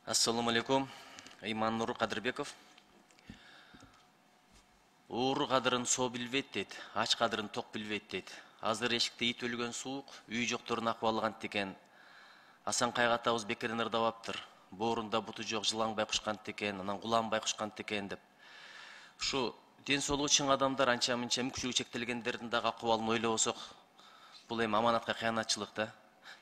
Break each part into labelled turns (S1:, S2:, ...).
S1: Assalamu alaikum. Иман Нур Кадырбеков. Ууру кадырын соо билбейт дейт, ач кадырын ток билбейт дейт. Азыр эшикте ит өлгөн суук, үй жоктордун акыбалы кантип экен. Асан кайга атабыз бекерден ырдабаптыр. Боорунда буту жок жылаң байкуш кантип экен, анан кулан байкуш кантип экен деп. Ушу ден соолугу чың адамдар анча мынча мүмкүнчүлүгү чектелгендердин дагы акыбалын ойлобосок, бул эми аманатка кыянатчылык да.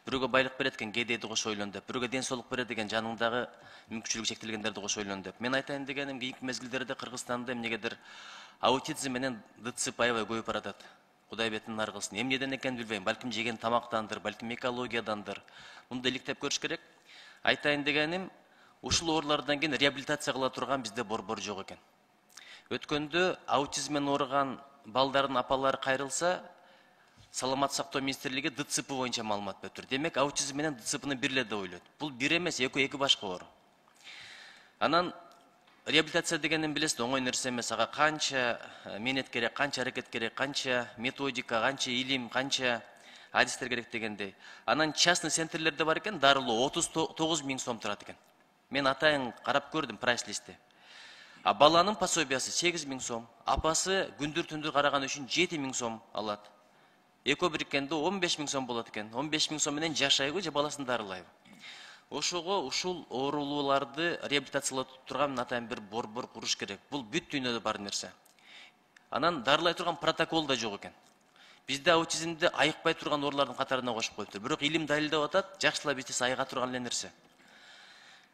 S1: Бирөөгө байлык берет экен, кедейди кош ойлон деп. Бирөөгө ден соолук берет экен, жаныңдагы мүмкүнчүлүгү чектелгендерди кош ойлон деп. Мен айтайын дегеним, кийинки мезгилдерде Кыргызстанда эмнегедир аутизм менен ДЦП аябай көбөйүп баратат. Кудай бетин ар кылсын. Эмнеден экенин билбейм. Балким жеген тамактандыр, балким экологиядандыр. Мунду иликтеп көрүш керек. Айтайын дегеним, ушул оорулардан кийин реабилитация кыла турган бизде борбор жок экен. Өткөндө аутизм менен ооруган балдардын апалары кайрылса, Саламат сактоо министрлиги ДЦП боюнча маалымат берип тур. Демек, аутизм менен ДЦПны бирле деп ойлойт. Бул бир эмес, эки башка оору. Анан реабилитация дегенин билесиз, оңой нерсе эмес. Ага канча менет керек, канча аракет керек, канча методика, канча илим, канча адистер керек дегендей. Анан частный центрлерде бар экен, дарылоо 39 000 сом турат экен. Мен атайын карап көрдүм прайс-листте. А баланын пособиясы 8 000 сом, апасы күндүр-түндүр караган үчүн 7 000 сом алат. Экөө бириккенде 15 000 сом болот экен. 15 000 сом менен жашайбы же баласын дарылайбы? Ошого ушул оорулууларды реабилитациялап турган атайын бир борбор куруш керек. Бул бүт дүйнөдө бар нерсе. Анан дарылай турган протокол да жок экен. Бизде аутизмди айыкпай турган оорулардын катарына кошуп коюптур. Бирок илим далилдеп атат, жакшылап иштесе айыга турган эле нерсе.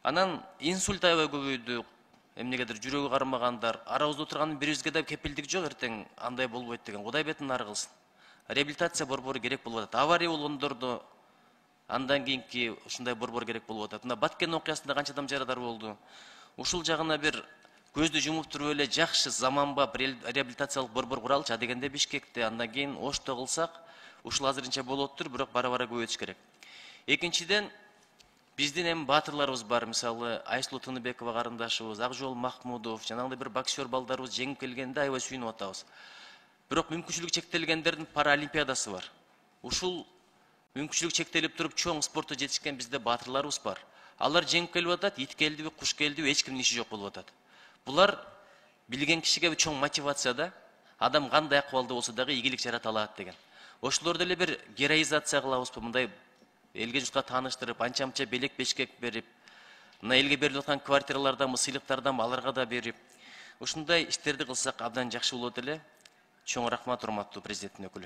S1: Анан инсульт аябай көбөйдү. Эмнегедир жүрөгү кармагандар, арабызда отурган бирибизге да кепилдик жок, эртең андай болбойт деген. Кудай бетин ар кылсын. Реабилитация борбору керек болуп атат. Авария болгондордо андан кийинки ушундай борбор керек болуп атат. Мына Баткен окуясында канча адам жарадар болду. Ушул жагына бир көздү жумуп туруп эле жакшы заманбап реабилитациялык борбор куралычы дегенде Бишкекте, андан кийин Ошто кылсак, ушул азырынча болоптур, бирок бара-бара көбөйтүш керек. Экинчиден, биздин эми баатырларыбыз бар, мисалы Айсулуу Тыныбекова карындашыбыз, Акжол Махмудов, жанагындай бир боксер балдарыбыз жеңип келгенде аябай сүйүнүп атабыз. Бирок мүмкүнчүлүгү чектелгендердин паралимпиадасы бар. Ушул мүмкүнчүлүгү чектелип туруп чоң спортто жетишкен бизде баатырларыбыз бар. Алар жеңип келип атат, ит келдиби, куш келдиби, эч кимдин иши жок болуп атат. Булар билген кишиге чоң мотивация да, адам кандай акыбалда болсо дагы ийгилик жарата алат деген. Ошолорду эле бир героизация кылабызбы, мындай элге журтка тааныштырып, анча-мынча белек бешкек берип, мына элге берилип аткан квартиралардан, сыйлыктардан аларга да берип, ушундай иштерди кылсак абдан жакшы болот эле. Чоң рахмат, урматтуу президенттин өкүлү.